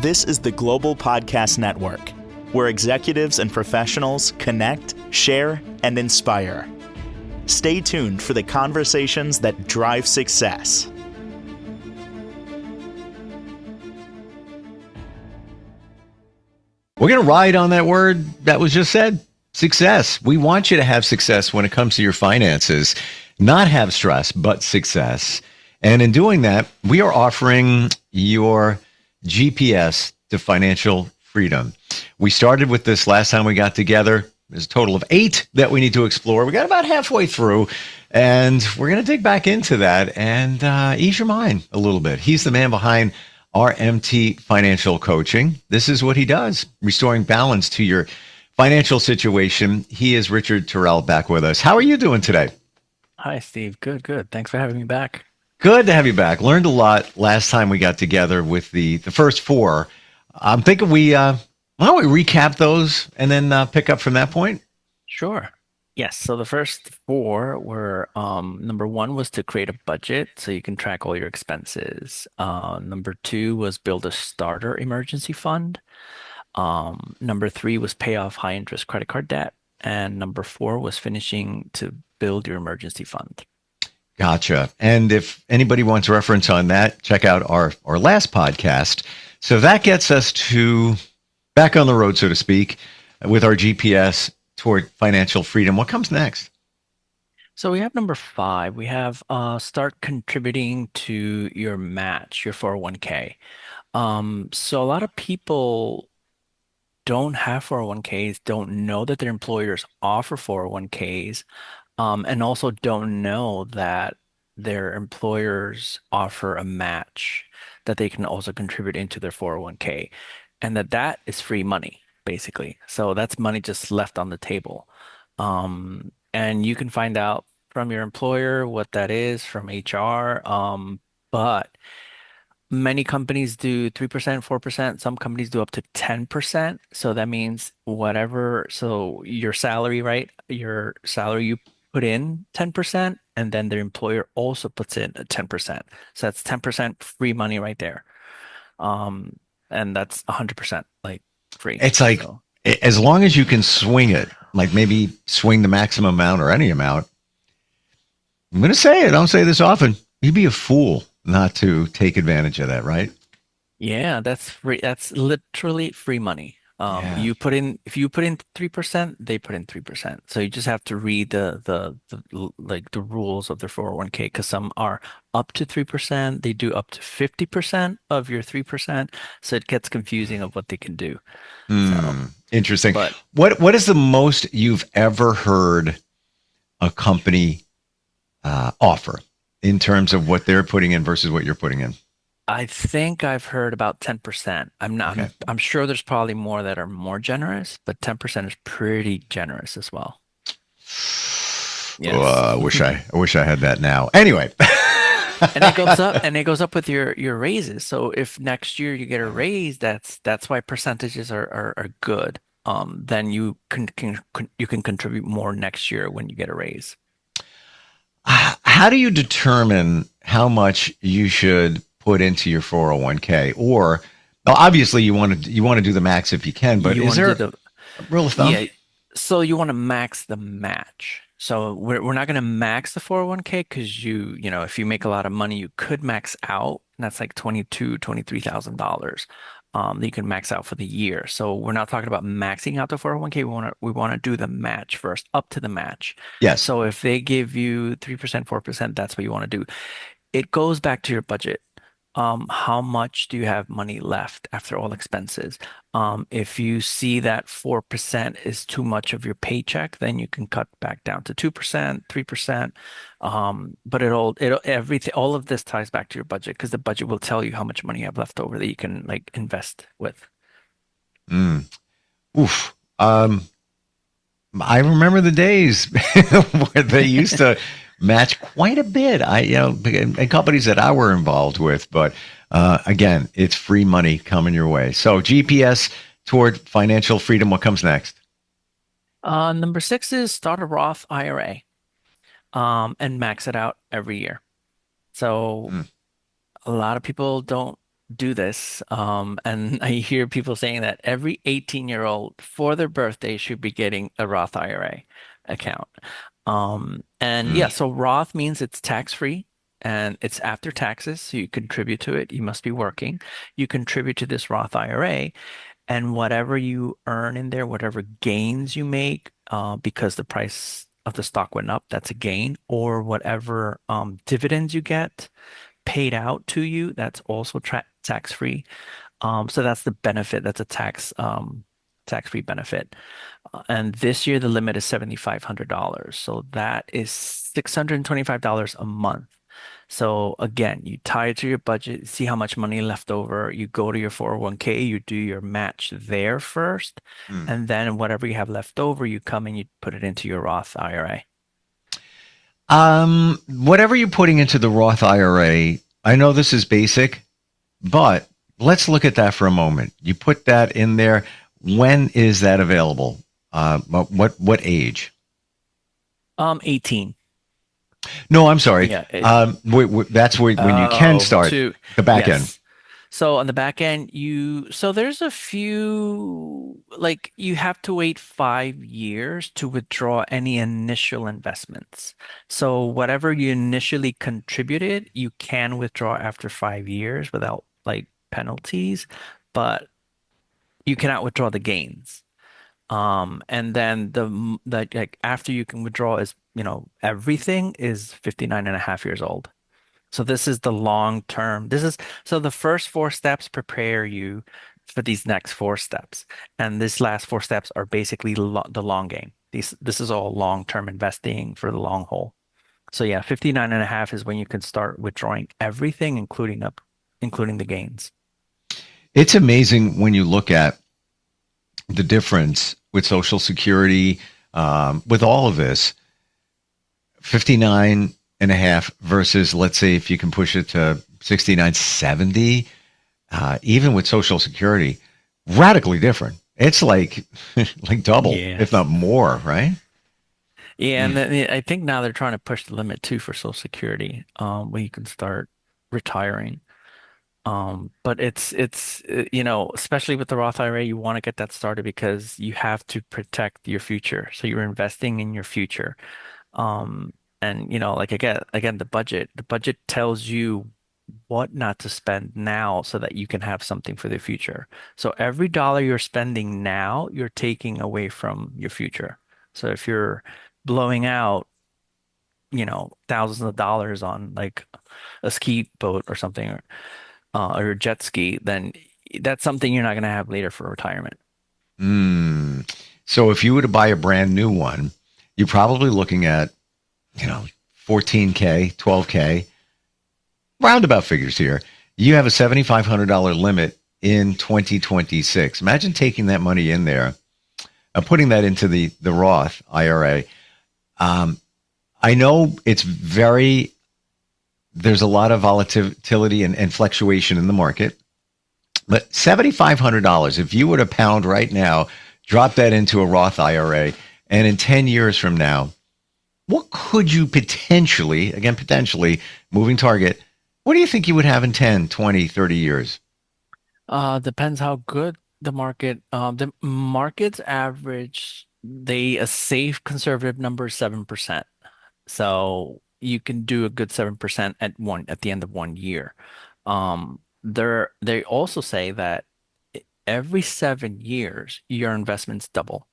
This is the Global Podcast Network, where executives and professionals connect, share, and inspire. Stay tuned for the conversations that drive success. We're going to ride on that word that was just said, success. We want you to have success when it comes to your finances, not have stress, but success. And in doing that, we are offering your GPS to financial freedom. We started with this last time we got together. There's a total of 8 that we need to explore. We got about halfway through, and we're going to dig back into that and ease your mind a little bit. He's the man behind RMT Financial Coaching. This is what he does, restoring balance to your financial situation. He is Richard Toral, back with us. How are you doing today? Hi, Steve. Good. Thanks for having me back. Good to have you back. Learned a lot last time we got together with the first 4. I'm thinking why don't we recap those and then pick up from that point? Sure. Yes. So the first 4 were number 1 was to create a budget so you can track all your expenses. Number 2 was build a starter emergency fund. Number 3 was pay off high interest credit card debt. And number 4 was finishing to build your emergency fund. Gotcha. And if anybody wants reference on that, check out our last podcast. So that gets us to back on the road, so to speak, with our GPS toward financial freedom. What comes next? So we have number 5. We have start contributing to your match, your 401k. So a lot of people don't have 401ks, don't know that their employers offer 401ks, and also don't know that their employers offer a match that they can also contribute into their 401k, and that is free money, basically. So that's money just left on the table. And you can find out from your employer what that is from HR. But many companies do 3%, 4%. Some companies do up to 10%. So that means so your salary, right? Your salary, you put in 10%, and then the employer also puts in a 10%. So that's 10% free money right there. And that's 100% like free. It's like, as long as you can swing it, like maybe swing the maximum amount or any amount. I'm going to say it. I don't say this often. You'd be a fool not to take advantage of that, right? Yeah, that's free. That's literally free money. Yeah. If you put in 3%, they put in 3%. So you just have to read the rules of their 401k, because some are up to 3%. They do up to 50% of your 3%. So it gets confusing of what they can do. Interesting. But what is the most you've ever heard a company offer in terms of what they're putting in versus what you're putting in? I think I've heard about 10%. Okay. I'm sure there's probably more that are more generous, but 10% is pretty generous as well. Yes. I wish I had that now. Anyway. And it goes up with your raises. So if next year you get a raise, that's why percentages are good. Then you can contribute more next year when you get a raise. How do you determine how much you should put into your 401k? Or obviously you want to do the max if you can, but is there a rule of thumb? Yeah. So you want to max the match. So we're not going to max the 401k, because if you make a lot of money, you could max out, and that's like $23,000 that you can max out for the year. So we're not talking about maxing out the 401k. We want to do the match first, up to the match. Yes. So if they give you 3%, 4%, that's what you want to do. It goes back to your budget. How much do you have money left after all expenses? If you see that 4% is too much of your paycheck, then you can cut back down to 2%, 3%. But everything, all of this ties back to your budget, because the budget will tell you how much money you have left over that you can invest with. Oof. I remember the days where they used to match quite a bit. And companies that I were involved with, but again, it's free money coming your way. So GPS toward financial freedom. What comes next? Number 6 is start a Roth IRA, and max it out every year. So a lot of people don't do this. And I hear people saying that every 18-year-old for their birthday should be getting a Roth IRA account. And yeah, Mm. so Roth means it's tax-free and it's after taxes. So you contribute to it. You must be working. You contribute to this Roth IRA, and whatever you earn in there, whatever gains you make, because the price of the stock went up, that's a gain, or whatever dividends you get paid out to you, that's also tra tax free. So that's the benefit. That's a tax-free benefit. And this year the limit is $7,500. So that is $625 a month. So again, you tie it to your budget, see how much money left over. You go to your 401k, you do your match there first, Mm. and then whatever you have left over, you come and you put it into your Roth IRA. Whatever you're putting into the Roth IRA, I know this is basic, but let's look at that for a moment. You put that in there. When is that available? What age? 18. No, I'm sorry. Yeah. That's where when you can Oh, start two. the back end. Yes. So on the back end, so there's a few, like you have to wait 5 years to withdraw any initial investments. So whatever you initially contributed, you can withdraw after 5 years without like penalties, but you cannot withdraw the gains. And then the like after you can withdraw is, everything is 59 and a half years old. So this is the long term. So the first four steps prepare you for these next four steps. And this last four steps are basically the long game. This is all long-term investing for the long haul. So yeah, 59 and a half is when you can start withdrawing everything, including the gains. It's amazing when you look at the difference with Social Security, with all of this, 59 and a half versus, let's say, if you can push it to 69, 70, even with Social Security, radically different. It's like like double, if Yes. not more, right? Yeah, and Mm. then I think now they're trying to push the limit too for Social Security, where you can start retiring. But especially with the Roth IRA, you want to get that started because you have to protect your future. So you're investing in your future. Um, and like again, the budget tells you what not to spend now so that you can have something for the future. So every dollar you're spending now, you're taking away from your future. So if you're blowing out, thousands of dollars on like a ski boat or something, or a jet ski, then that's something you're not going to have later for retirement. Mm. So if you were to buy a brand new one, you're probably looking at, 14K, 12K, roundabout figures here. You have a $7,500 limit in 2026. Imagine taking that money in there, putting that into the Roth IRA. Um, I know there's a lot of volatility and fluctuation in the market, but $7,500, if you were to pound right now, drop that into a Roth IRA, and in 10 years from now, what could you potentially, again, potentially, moving target, what do you think you would have in 10, 20, 30 years? Depends how good the market's average, a safe conservative number is 7%. So you can do a good 7% at the end of 1 year. They also say that every 7 years, your investments double.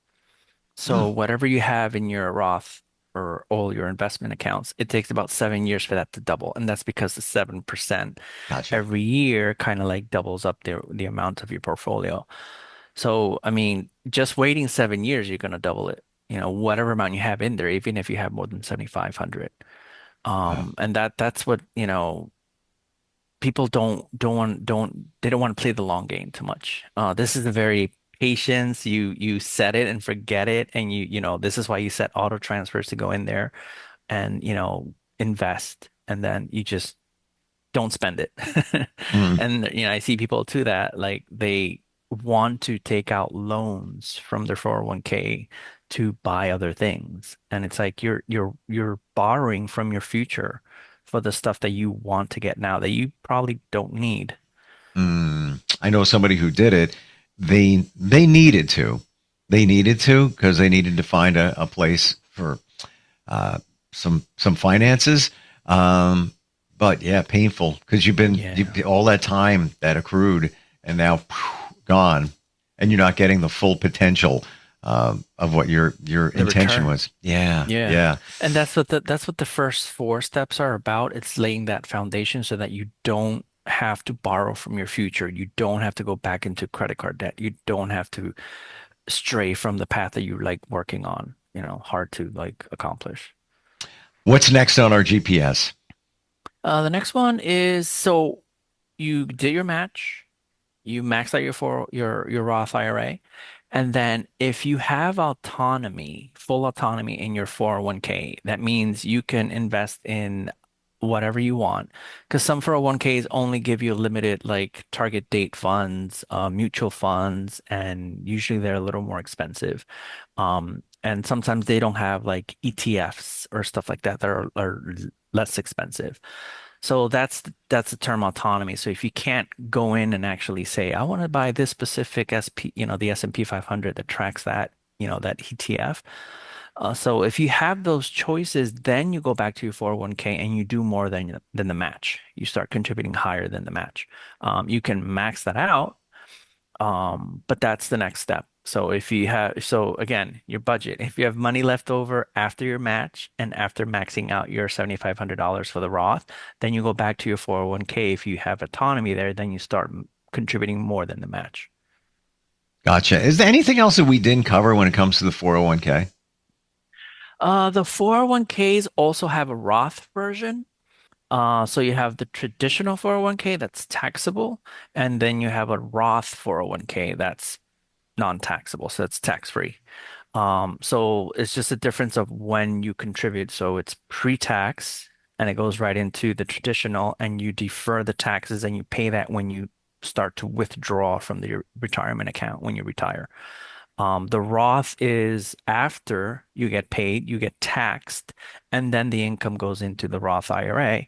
Hmm, So whatever you have in your Roth or all your investment accounts, it takes about 7 years for that to double. And that's because the 7% gotcha. every year kind of like doubles up the amount of your portfolio. So, I mean, just waiting 7 years, you're going to double it. Whatever amount you have in there, even if you have more than 7,500. Wow. And that's what, people they don't want to play the long game too much. This is a very patience. You set it and forget it, and this is why you set auto transfers to go in there and invest, and then you just don't spend it. Hmm. And I see people too that like they want to take out loans from their 401k to buy other things. And it's like you're borrowing from your future for the stuff that you want to get now that you probably don't need. I know somebody who did it. They needed to. They needed to because they needed to find a place for uh, some finances. Um, but yeah, painful because Yeah. all that time that accrued and now gone, and you're not getting the full potential of what your The intention return. was. Yeah, Yeah. yeah. And that's what the first four steps are about. It's laying that foundation so that you don't have to borrow from your future. You don't have to go back into credit card debt. You don't have to stray from the path that you like working on, hard to like accomplish. What's next on our GPS? The next one is so you did your match, you maxed out your Roth IRA, and then if you have autonomy, full autonomy in your 401k, that means you can invest in whatever you want. Because some 401ks only give you limited like target date funds, mutual funds, and usually they're a little more expensive. And sometimes they don't have like ETFs or stuff like that that are less expensive. So that's the term autonomy. So if you can't go in and actually say, I want to buy this specific SP, the S&P 500 that tracks that, that ETF. So if you have those choices, then you go back to your 401k and you do more than the match. You start contributing higher than the match. You can max that out, but that's the next step. So again, your budget, if you have money left over after your match and after maxing out your $7,500 for the Roth, then you go back to your 401k. If you have autonomy there, then you start contributing more than the match. Gotcha. Is there anything else that we didn't cover when it comes to the 401k? The 401ks also have a Roth version. So you have the traditional 401k that's taxable, and then you have a Roth 401k that's non-taxable, so it's tax-free. So it's just a difference of when you contribute. So it's pre-tax and it goes right into the traditional and you defer the taxes and you pay that when you start to withdraw from the retirement account when you retire. The Roth is after you get paid, you get taxed, and then the income goes into the Roth IRA.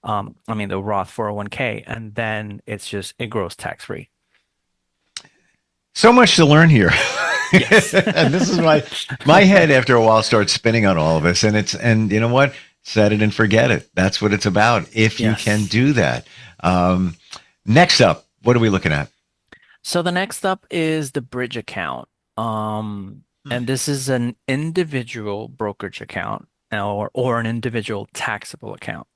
I mean the Roth 401k, and then it grows tax-free. So much to learn here. Yes. And this is why my head after a while starts spinning on all of this. And you know what? Set it and forget it. That's what it's about. If you can Yes. do that. Um, Next up, what are we looking at? So the next up is the bridge account. And this is an individual brokerage account or an individual taxable account.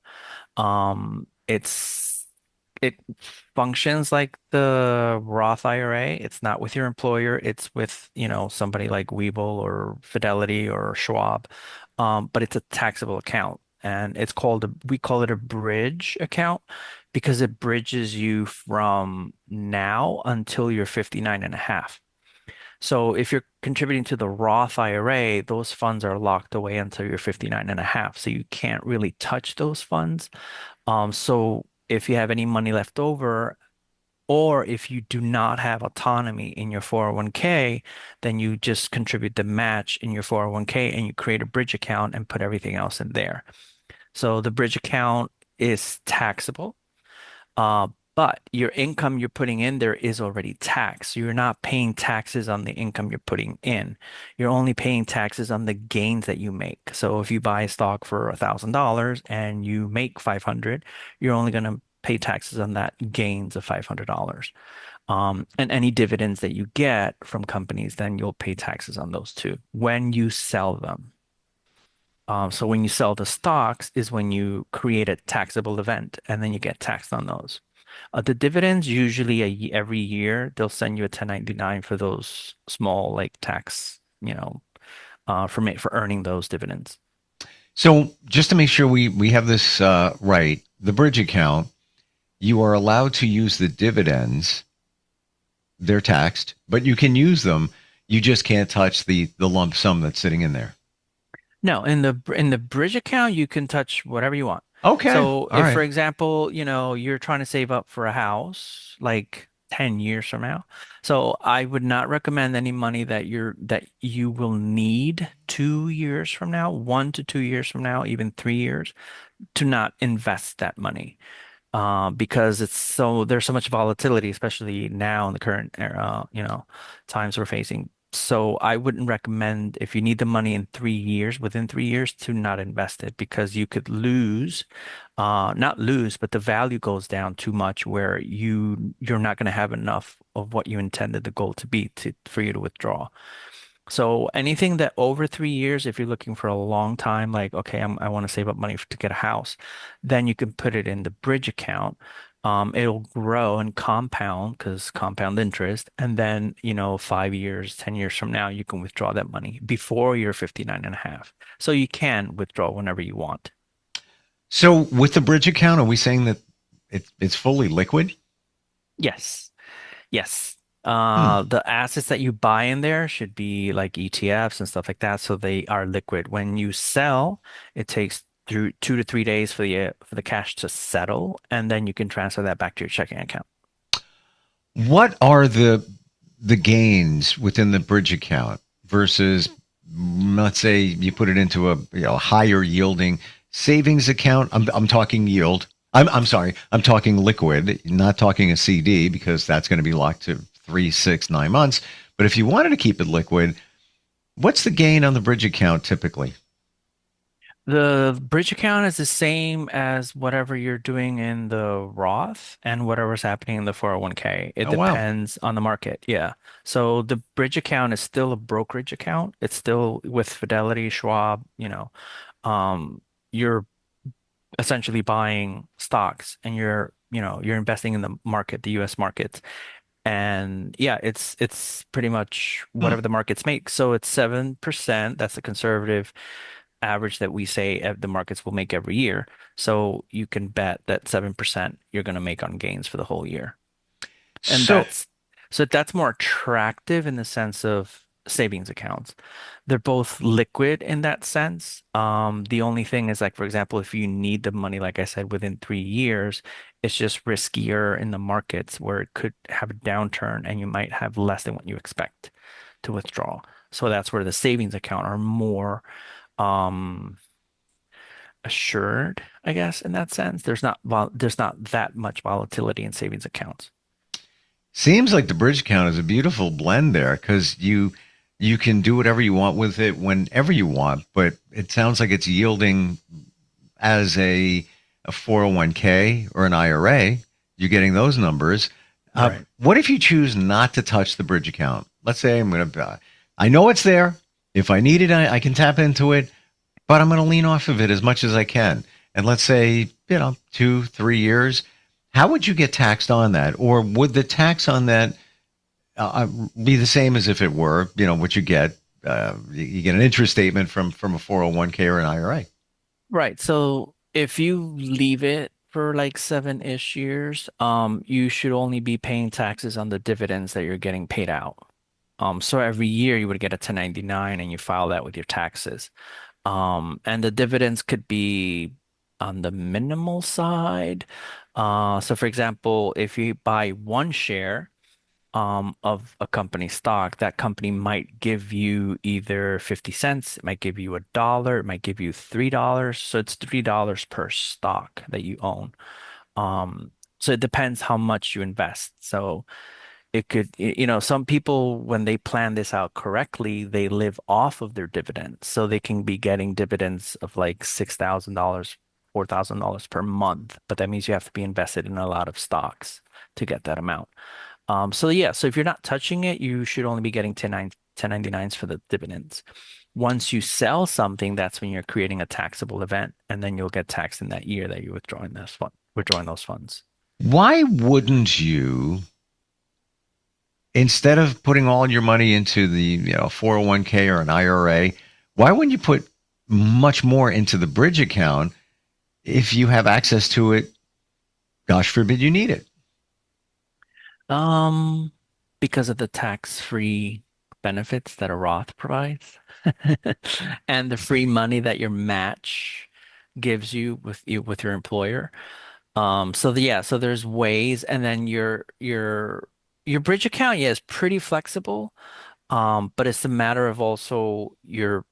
Um, it's it functions like the Roth IRA. It's not with your employer. It's with, somebody like Webull or Fidelity or Schwab. But it's a taxable account. And we call it a bridge account because it bridges you from now until you're 59 and a half. So if you're contributing to the Roth IRA, those funds are locked away until you're 59 and a half. So you can't really touch those funds. So if you have any money left over, or if you do not have autonomy in your 401k, then you just contribute the match in your 401k and you create a bridge account and put everything else in there. So the bridge account is taxable. Uh, but your income you're putting in there is already taxed. So you're not paying taxes on the income you're putting in. You're only paying taxes on the gains that you make. So if you buy a stock for $1,000 and you make 500, you're only going to pay taxes on that gains of $500. And any dividends that you get from companies, then you'll pay taxes on those too when you sell them. So when you sell the stocks is when you create a taxable event and then you get taxed on those. The dividends usually every year they'll send you a 1099 for those small like tax, for earning those dividends. So just to make sure we have this right, the bridge account, you are allowed to use the dividends. They're taxed, but you can use them. You just can't touch the lump sum that's sitting in there. No, in the bridge account you can touch whatever you want. Okay. So All if, for right. example, you're trying to save up for a house like 10 years from now. So I would not recommend any money that you will need 2 years from now, 1 to 2 years from now, even 3 years, to not invest that money. because there's so much volatility, especially now in the current era, times we're facing. So I wouldn't recommend if you need the money in 3 years, within 3 years, to not invest it because you could lose, not lose, but the value goes down too much where you're not going to have enough of what you intended the goal to be for you to withdraw. So anything that over 3 years, if you're looking for a long time, like, okay, I want to save up money to get a house, then you can put it in the bridge account. It'll grow and compound because compound interest. And then, 5 years, 10 years from now, you can withdraw that money before you're 59 and a half. So you can withdraw whenever you want. So with the bridge account, are we saying that it's fully liquid? Yes. Yes. Hmm. The assets that you buy in there should be like ETFs and stuff like that, so they are liquid. When you sell, it takes through 2 to 3 days for the cash to settle, and then you can transfer that back to your checking account. What are the gains within the bridge account versus, let's say, you put it into a higher yielding savings account? I'm talking yield. I'm sorry. I'm talking liquid, not talking a CD because that's going to be locked to 3, 6, 9 months. But if you wanted to keep it liquid, what's the gain on the bridge account typically? The bridge account is the same as whatever you're doing in the Roth and whatever's happening in the 401k. It Oh wow. depends on the market. Yeah. So the bridge account is still a brokerage account. It's still with Fidelity, Schwab, you're essentially buying stocks and you're investing in the market, the US markets. And yeah, it's pretty much Hmm. whatever the markets make. So it's 7%. That's the conservative average that we say the markets will make every year. So you can bet that 7% you're going to make on gains for the whole year. And So that's more attractive in the sense of savings accounts. They're both liquid in that sense. The only thing is like, for example, if you need the money, like I said, within 3 years, it's just riskier in the markets where it could have a downturn and you might have less than what you expect to withdraw. So that's where the savings account are more um assured, I guess, in that sense. There's not that much volatility in savings accounts. seems like the bridge account is a beautiful blend there because you can do whatever you want with it whenever you want, but it sounds like it's yielding as a 401k or an IRA. You're getting those numbers. Right. What if you choose not to touch the bridge account? Let's say I know it's there. If I need it, I can tap into it, but I'm going to lean off of it as much as I can. And let's say, 2, 3 years. How would you get taxed on that? Or would the tax on that be the same as if it were, what you get? You get an interest statement from a 401k or an IRA. Right. So if you leave it for like 7-ish years, you should only be paying taxes on the dividends that you're getting paid out. So every year you would get a 1099 and you file that with your taxes. And the dividends could be on the minimal side. So for example, if you buy one share, of a company stock, that company might give you either 50 cents, it might give you $1, it might give you $3. So it's $3 per stock that you own. So it depends how much you invest. So it could, some people, when they plan this out correctly, they live off of their dividends. So they can be getting dividends of like $6,000, $4,000 per month. But that means you have to be invested in a lot of stocks to get that amount. So yeah, so if you're not touching it, you should only be getting 1099s for the dividends. Once you sell something, that's when you're creating a taxable event, and then you'll get taxed in that year that you're withdrawing those funds. Why wouldn't you, instead of putting all your money into the 401k or an IRA, why wouldn't you put much more into the bridge account if you have access to it? Gosh forbid you need it. Um, because of the tax-free benefits that a Roth provides, and the free money that your match gives you with your employer. So there's ways, and then your bridge account, yeah, is pretty flexible. But it's a matter of also your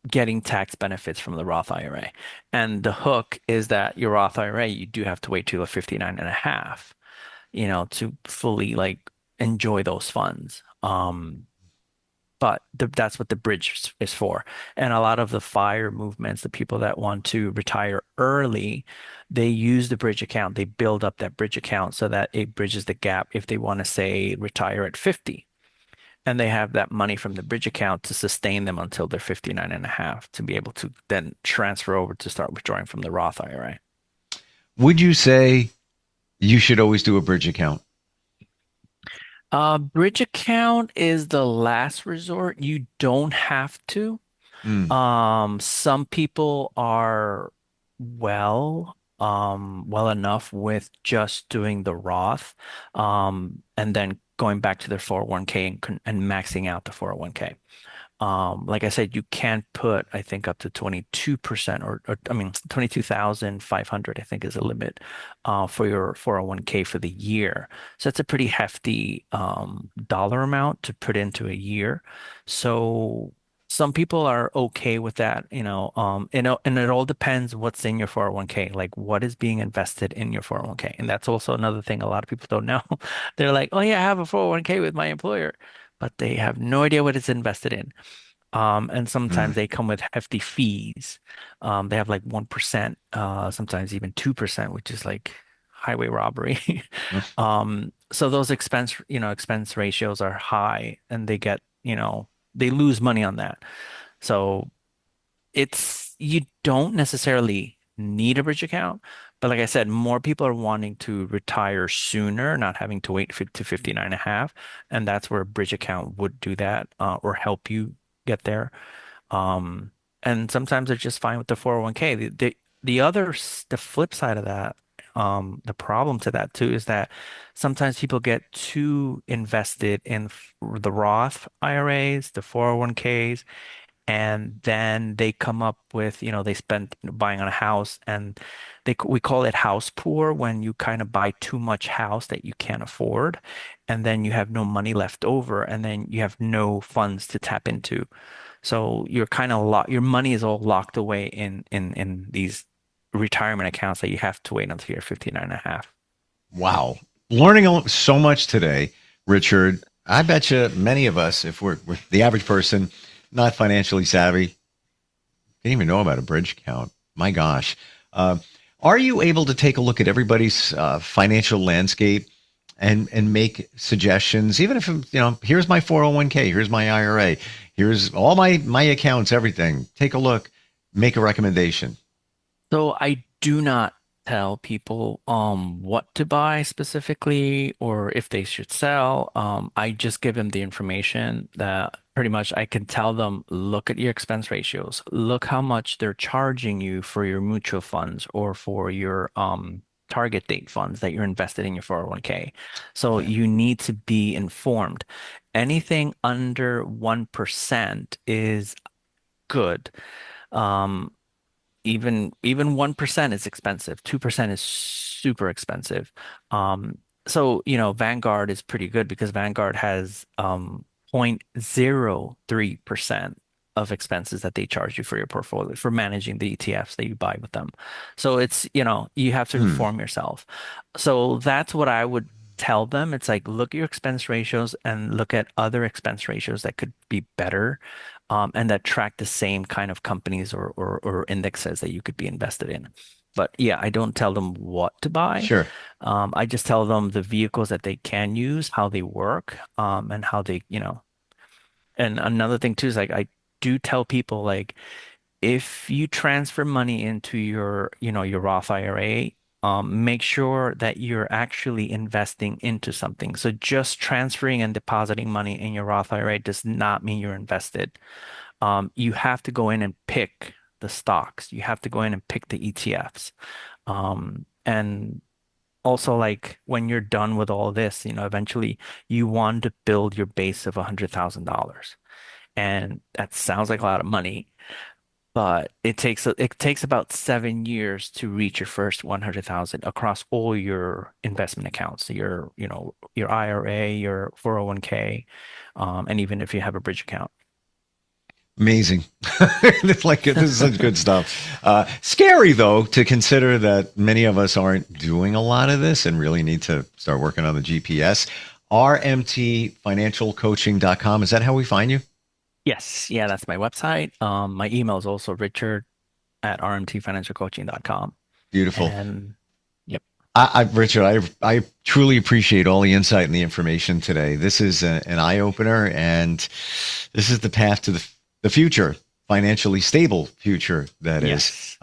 getting tax benefits from the Roth IRA. And the hook is that your Roth IRA, you do have to wait till a 59 and a half, to fully like enjoy those funds. But that's what the bridge is for. And a lot of the fire movements, the people that want to retire early, they use the bridge account. They build up that bridge account so that it bridges the gap if they want to say retire at 50. And they have that money from the bridge account to sustain them until they're 59 and a half to be able to then transfer over to start withdrawing from the Roth IRA. Would you say you should always do a bridge account? Bridge account is the last resort. You don't have to. Mm. Some people are well enough with just doing the Roth, and then going back to their 401k and maxing out the 401k. Like I said, you can put, I think, up to 22% or I mean, 22,500, I think is a limit, for your 401k for the year. So that's a pretty hefty, dollar amount to put into a year. So some people are okay with that, and it all depends what's in your 401k, like what is being invested in your 401k. And that's also another thing a lot of people don't know. They're like, oh yeah, I have a 401k with my employer, but they have no idea what it's invested in. And Mm. sometimes they come with hefty fees. They have like 1%, sometimes even 2%, which is like highway robbery. So those expense ratios are high and they lose money on that. So you don't necessarily need a bridge account, but like I said, more people are wanting to retire sooner, not having to wait to 59 and a half. And that's where a bridge account would do that, or help you get there. Um, and sometimes they're just fine with the 401k. The flip side of that, the problem to that too is that sometimes people get too invested in the Roth IRAs, the 401ks, and then they come up with, they spend buying on a house, and we call it house poor when you kind of buy too much house that you can't afford, and then you have no money left over, and then you have no funds to tap into. So you're kind of your money is all locked away in these retirement accounts that you have to wait until you're 59 and a half. Wow. Learning so much today, Richard. I bet you many of us, if we're the average person, not financially savvy, didn't even know about a bridge account. My gosh. Uh, are you able to take a look at everybody's financial landscape and make suggestions, even if, here's my 401k, here's my IRA, here's all my accounts, everything. Take a look, make a recommendation. So I do not tell people what to buy specifically or if they should sell. I just give them the information that pretty much I can tell them, look at your expense ratios, look how much they're charging you for your mutual funds or for your target date funds that you're invested in your 401k. So Yeah. you need to be informed. Anything under 1% is good. Um, even 1% is expensive. 2% is super expensive. So Vanguard is pretty good because Vanguard has 0.03% of expenses that they charge you for your portfolio for managing the ETFs that you buy with them. So it's, you have to Hmm. inform yourself. So that's what I would tell them. It's like look at your expense ratios and look at other expense ratios that could be better, and that track the same kind of companies or indexes that you could be invested in. But yeah, I don't tell them what to buy. Sure. I just tell them the vehicles that they can use, how they work, and how and another thing too is like I do tell people like if you transfer money into your Roth IRA, make sure that you're actually investing into something. So just transferring and depositing money in your Roth IRA does not mean you're invested. You have to go in and pick the stocks. You have to go in and pick the ETFs. And also like when you're done with all this, eventually you want to build your base of $100,000. And that sounds like a lot of money, but it takes about 7 years to reach your first 100,000 across all your investment accounts, your IRA, your 401k, and even if you have a bridge account. Amazing. It's like, this is such good stuff. Scary, though, to consider that many of us aren't doing a lot of this and really need to start working on the GPS. RMTfinancialcoaching.com. Is that how we find you? Yes, yeah, that's my website. My email is also richard@rmtfinancialcoaching.com. Beautiful. And yep. Richard, I truly appreciate all the insight and the information today. This is an eye opener, and this is the path to the future, financially stable future. That is. Yes.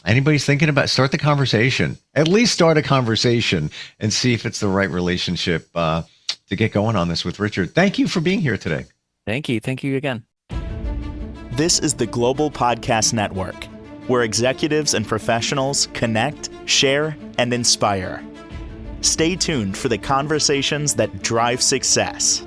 Anybody's thinking about, start the conversation. At least start a conversation and see if it's the right relationship to get going on this with Richard. Thank you for being here today. Thank you. Thank you again. This is the Global Podcast Network, where executives and professionals connect, share, and inspire. Stay tuned for the conversations that drive success.